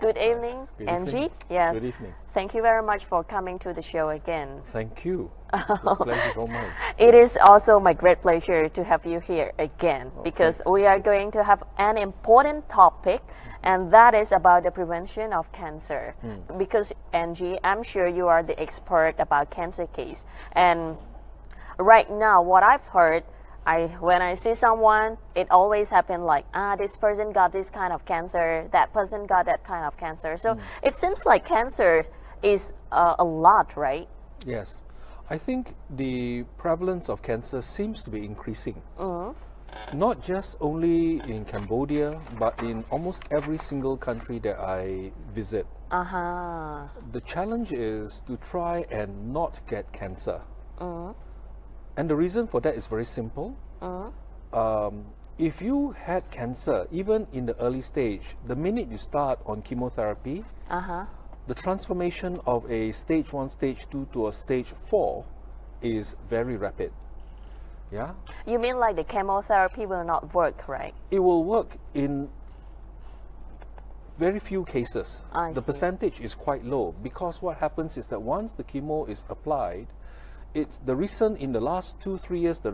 Good evening, Good Angie. evening. Yeah. Good evening. Thank you very much for coming to the show again. Thank you. The pleasure is all mine. It is also my great pleasure to have you here again because we are going to have an important topic, and that is about the prevention of cancer. Because Angie, I'm sure you are the expert about cancer case, and right now what I've heard, when I see someone, it always happens like, this person got this kind of cancer, that person got that kind of cancer. So it seems like cancer is a lot, right? Yes. I think the prevalence of cancer seems to be increasing. Not just only in Cambodia, but in almost every single country that I visit. The challenge is to try and not get cancer. And the reason for that is very simple. If you had cancer, even in the early stage, the minute you start on chemotherapy, the transformation of a stage 1, stage 2 to a stage 4 is very rapid. Yeah? You mean like the chemotherapy will not work, right? It will work in very few cases. The percentage is quite low because what happens is that once the chemo is applied, it's in the last 2-3 years, the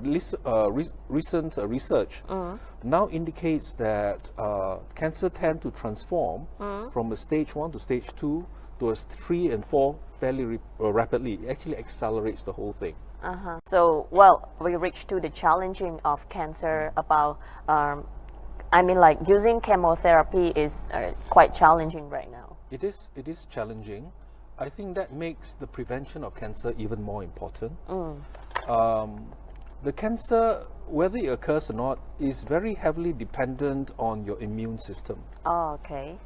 recent research now indicates that cancer tend to transform from a stage 1 to stage 2 to a 3 and 4 fairly rapidly. It actually accelerates the whole thing. So, well, we reached to the challenging of cancer about, I mean, like using chemotherapy is quite challenging right now. It is challenging. I think that makes the prevention of cancer even more important. The cancer, whether it occurs or not, is very heavily dependent on your immune system. Oh, okay.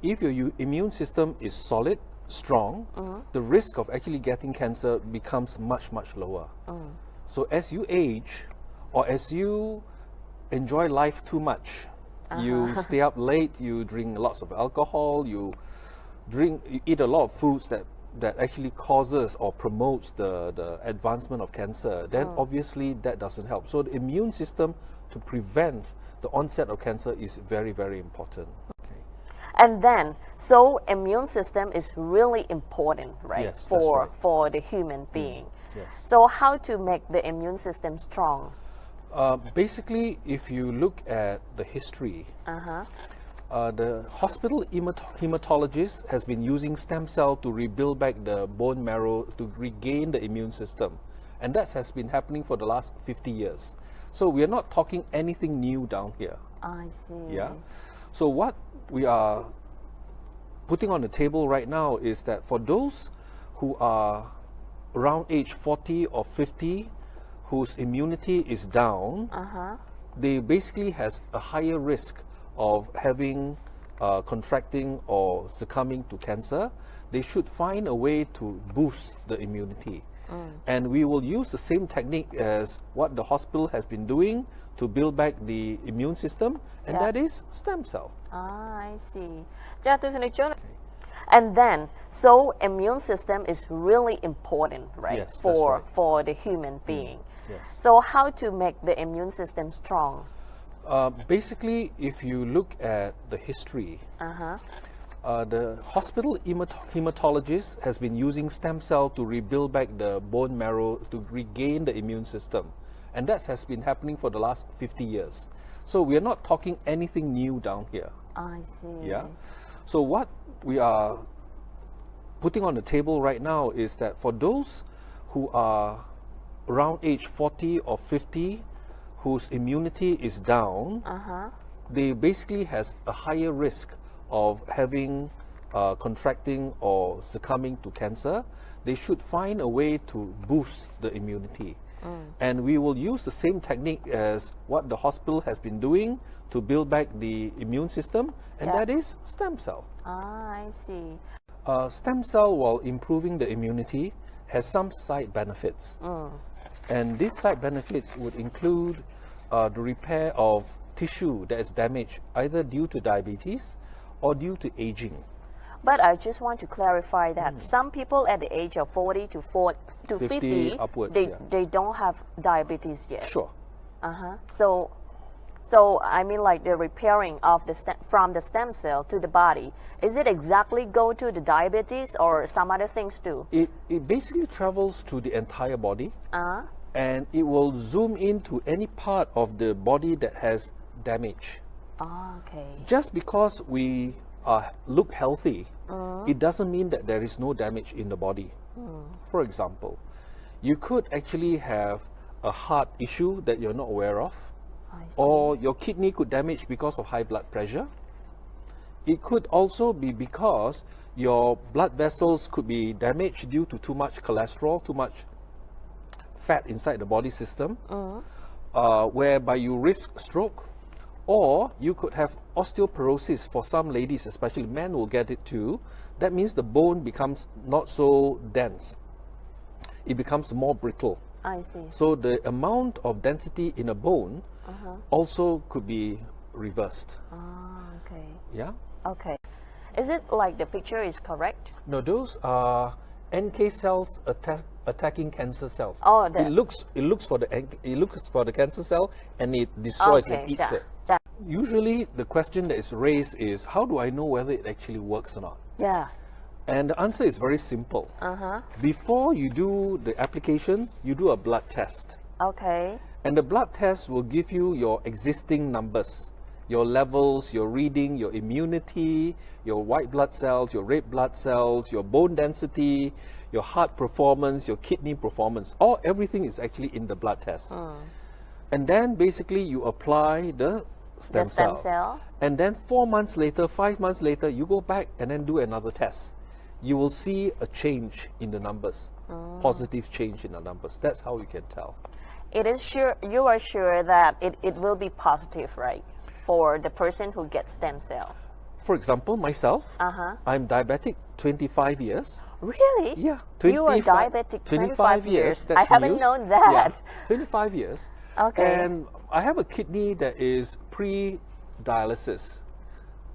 If your immune system is solid, strong, the risk of actually getting cancer becomes much, much lower. So as you age, or as you enjoy life too much, you stay up late, you drink lots of alcohol, you eat a lot of foods that actually causes or promotes the advancement of cancer, then obviously that doesn't help. So the immune system to prevent the onset of cancer is very, very important. And then, so immune system is really important, right? Yes, for the human being. Yes. So how to make the immune system strong? Basically, if you look at the history, the hospital hematologist has been using stem cell to rebuild back the bone marrow to regain the immune system. And that has been happening for the last 50 years. So we are not talking anything new down here. I see. Yeah. So what we are putting on the table right now is that for those who are around age 40 or 50, whose immunity is down, they basically has a higher risk of having contracting or succumbing to cancer. They should find a way to boost the immunity. And we will use the same technique as what the hospital has been doing to build back the immune system, and that is stem cell. I see. And then, so immune system is really important, right? Yes, for the human being. Yes. So how to make the immune system strong? Basically, if you look at the history, the hospital hematologist has been using stem cell to rebuild back the bone marrow to regain the immune system. And that has been happening for the last 50 years. So we are not talking anything new down here. I see. Yeah. So what we are putting on the table right now is that for those who are around age 40 or 50, whose immunity is down, they basically has a higher risk of having contracting or succumbing to cancer. They should find a way to boost the immunity. And we will use the same technique as what the hospital has been doing to build back the immune system, and that is stem cell. I see. Stem cell, while improving the immunity, has some side benefits. And these side benefits would include the repair of tissue that is damaged either due to diabetes or due to aging. But I just want to clarify that some people at the age of 40 to 50 upwards, they don't have diabetes yet. Sure. So So I mean like the repairing of the from the stem cell to the body, is it exactly go to the diabetes or some other things too? It basically travels to the entire body, and it will zoom into any part of the body that has damage. Okay. Just because we look healthy, it doesn't mean that there is no damage in the body. For example, you could actually have a heart issue that you're not aware of, or your kidney could damage because of high blood pressure. It could also be because your blood vessels could be damaged due to too much cholesterol, too much fat inside the body system, whereby you risk stroke. Or you could have osteoporosis. For some ladies, especially men will get it too. That means the bone becomes not so dense. It becomes more brittle. I see. So the amount of density in a bone also could be reversed. Okay. Yeah? Okay. Is it like the picture is correct? No, those are NK cells attacking cancer cells. Oh, it looks for the cancer cell and it destroys and eats it. Usually the question that is raised is, how do I know whether it actually works or not? Yeah. And the answer is very simple. Before you do the application, you do a blood test. Okay. And the blood test will give you your existing numbers, your levels, your reading, your immunity, your white blood cells, your red blood cells, your bone density, your heart performance, your kidney performance. Everything is actually in the blood test. And then basically you apply the stem cell. And then 4 months later, 5 months later, you go back and then do another test. You will see a change in the numbers, positive change in the numbers. That's how you can tell. It is sure, you are sure that it will be positive, right? For the person who gets stem cell. For example, myself, I'm diabetic 25 years. Really? Yeah. You are diabetic 25 years. That's I haven't news. known that. Yeah, 25 years. Okay. And I have a kidney that is pre-dialysis.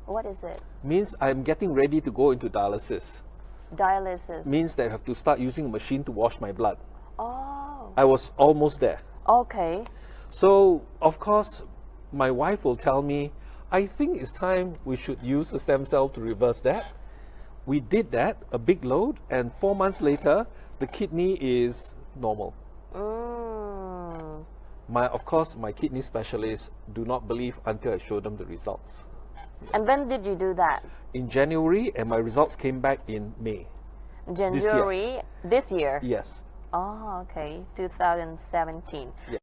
What is it? Means I'm getting ready to go into dialysis. Dialysis. Means that I have to start using a machine to wash my blood. Oh. I was almost there. Okay. So, of course, my wife will tell me, I think it's time we should use a stem cell to reverse that. We did that, a big load, and 4 months later, the kidney is normal. Of course, my kidney specialists do not believe until I show them the results. And when did you do that? In January, and my results came back in May. January this year? Yes. Oh, okay. 2017. Yeah.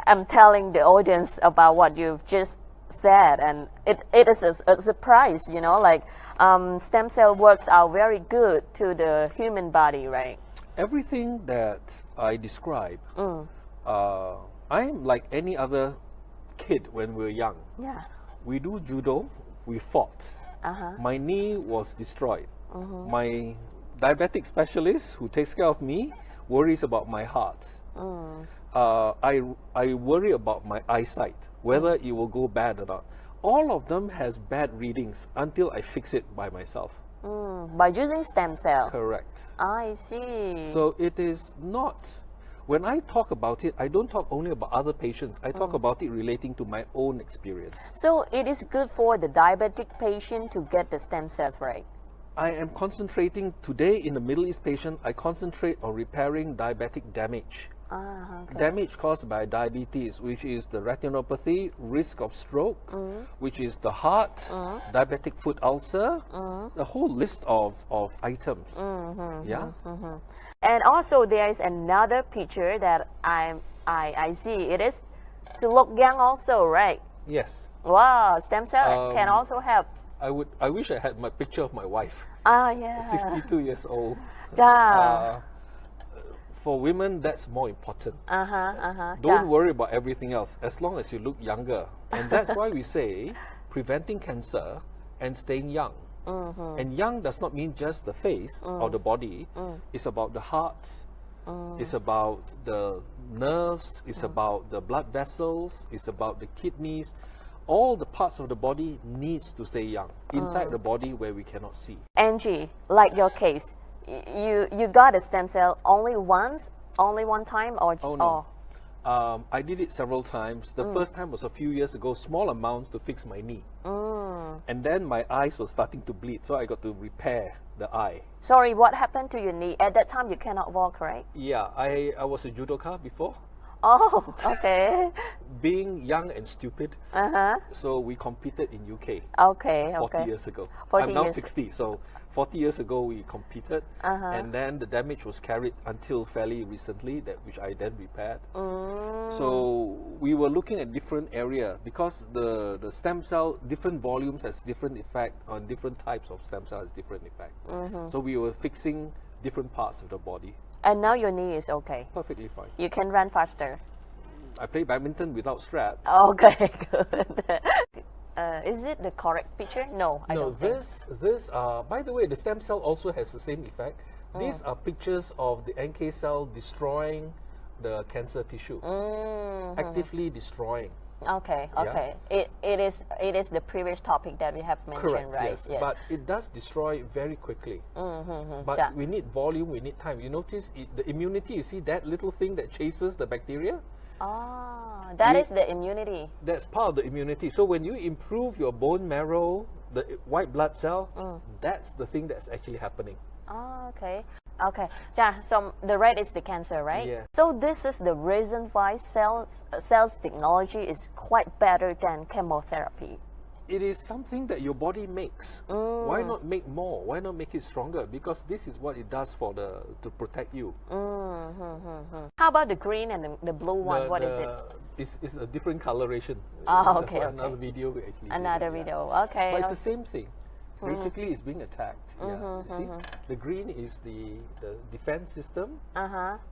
I'm telling the audience about what you've just said, and it is a surprise, you know, like stem cell works out very good to the human body, right? Everything that I describe, I'm like any other kid when we were young. Yeah. We do judo, we fought. My knee was destroyed. My diabetic specialist who takes care of me worries about my heart. I worry about my eyesight, whether it will go bad or not. All of them has bad readings until I fix it by myself. By using stem cell? Correct. I see. So it is not, when I talk about it, I don't talk only about other patients. I talk about it relating to my own experience. So it is good for the diabetic patient to get the stem cells, right? I am concentrating today in the Middle East patient, I concentrate on repairing diabetic damage. Okay. Damage caused by diabetes, which is the retinopathy, risk of stroke, which is the heart, diabetic foot ulcer, the whole list of items. Yeah. And also there is another picture that I see. It is to look young also, right? Yes. Wow, stem cell can also help. I wish I had my picture of my wife. Yeah. 62 years old. Yeah. For women, that's more important. Don't Don't worry about everything else, as long as you look younger. And that's why we say preventing cancer and staying young. And young does not mean just the face or the body. It's about the heart. It's about the nerves. It's about the blood vessels. It's about the kidneys. All the parts of the body needs to stay young inside the body where we cannot see. Angie, like your case, you got a stem cell only once, only one time, or Oh no, I did it several times. The first time was a few years ago, small amounts to fix my knee. And then my eyes were starting to bleed, so I got to repair the eye. Sorry, what happened to your knee? At that time, you cannot walk, right? Yeah, I was a judoka before. Oh, okay. Being young and stupid, so we competed in UK Okay, 40 years ago. 40 I'm now years. 60, so 40 years ago we competed, and then the damage was carried until fairly recently, which I then repaired. So we were looking at different area because the stem cell, different volumes has different effect on different types of stem cells, different effect. So we were fixing different parts of the body. And now your knee is okay. Perfectly fine. You can run faster. I play badminton without straps. Okay, good. Is it the correct picture? No, I No, don't think. this by the way, the stem cell also has the same effect. These are pictures of the NK cell destroying the cancer tissue, actively destroying. Okay, Yeah. okay. It is the previous topic that we have mentioned, Correct, right? yes. But it does destroy very quickly. But Yeah. we need volume, we need time. You notice the immunity, you see that little thing that chases the bacteria? Ah, that We- is the immunity. That's part of the immunity. So when you improve your bone marrow, the white blood cell, that's the thing that's actually happening. Oh, okay. Okay. Yeah, so the red is the cancer, right? Yeah. So this is the reason why cells technology is quite better than chemotherapy. It is something that your body makes. Why not make more? Why not make it stronger? Because this is what it does to protect you. How about the green and the blue one? What is it? It's a different coloration. Oh, That's okay, for okay. Another video we actually did Another it, yeah. video. Okay. But it's the same thing. Basically, it's being attacked. Yeah. You see, the green is the defense system.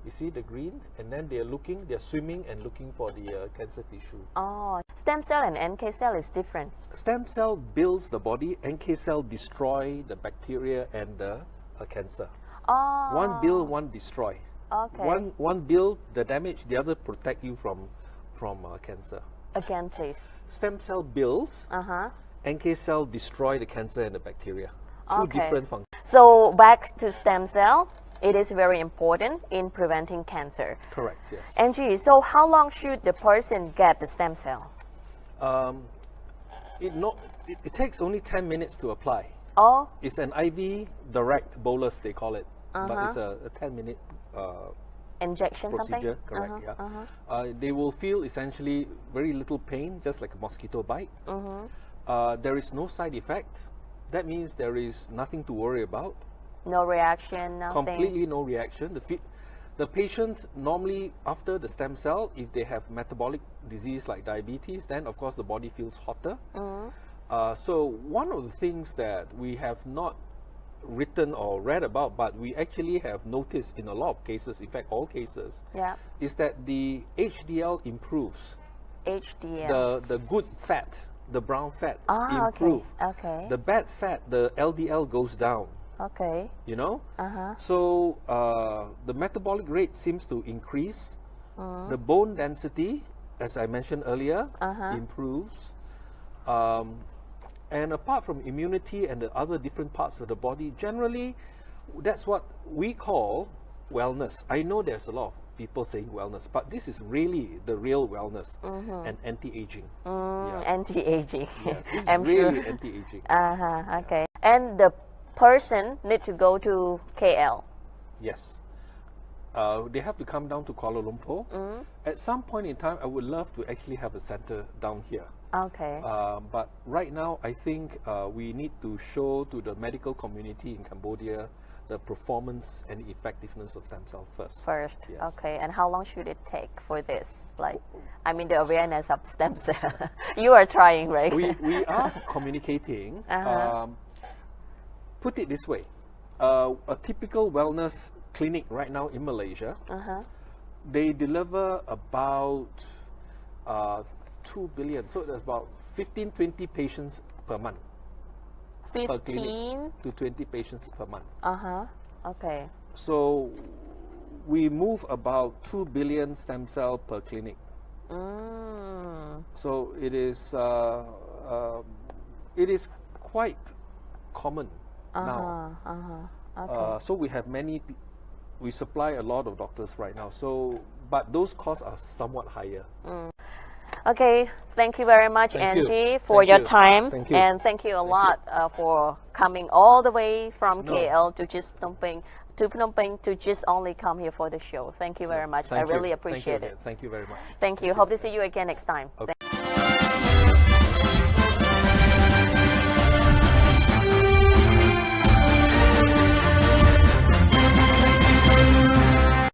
You see the green, and then they're swimming and looking for the cancer tissue. Oh, stem cell and NK cell is different. Stem cell builds the body. NK cell destroy the bacteria and the cancer. Oh. One build, one destroy. Okay. One build the damage, the other protect you from cancer. Again, please. Stem cell builds. NK cell destroy the cancer and the bacteria. Two Okay. different functions. So back to stem cell, it is very important in preventing cancer. Correct. Yes. Angie, so how long should the person get the stem cell? It takes only 10 minutes to apply. Oh, It's an IV direct bolus, they call it, but it's a 10-minute injection procedure. something? Correct. Yeah. They will feel essentially very little pain, just like a mosquito bite. There is no side effect. That means there is nothing to worry about. No reaction, nothing. Completely no reaction. The patient normally after the stem cell, if they have metabolic disease like diabetes, then of course the body feels hotter. So one of the things that we have not written or read about, but we actually have noticed in a lot of cases, in fact all cases, Yeah. is that the HDL improves. HDL. The good fat, the brown fat Ah, improve. okay. The bad fat, the LDL goes down. Okay. You know, so the metabolic rate seems to increase. The bone density, as I mentioned earlier, improves. And apart from immunity and the other different parts of the body, generally, that's what we call wellness. I know there's a lot of people saying wellness, but this is really the real wellness and anti-aging. Yeah. Anti-aging. Yes, this is I'm really sure. anti-aging. Okay. And the person need to go to KL. Yes. They have to come down to Kuala Lumpur. At some point in time, I would love to actually have a center down here. Okay. But right now, I think we need to show to the medical community in Cambodia the performance and effectiveness of stem cell first. First. Yes. Okay. And how long should it take for this? Like, I mean, the awareness of stem cell. You are trying, right? We are communicating. Put it this way. A typical wellness clinic right now in Malaysia, they deliver about 2 billion. So there's about 15, 20 patients per month. Per 15. clinic to 20 patients per month. Okay. So we move about 2 billion stem cell per clinic. So it is quite common now. Okay. So we have we supply a lot of doctors right now. So but those costs are somewhat higher. Okay, thank you very much, Thank you. Angie, for Thank your you. time. Thank you. And thank you a lot for coming all the way from No. KL to Phnom Penh to just only come here for the show. Thank you very much. Thank I really you. appreciate Thank you it. Thank you very much. Thank you. Hope to see you again next time. Okay.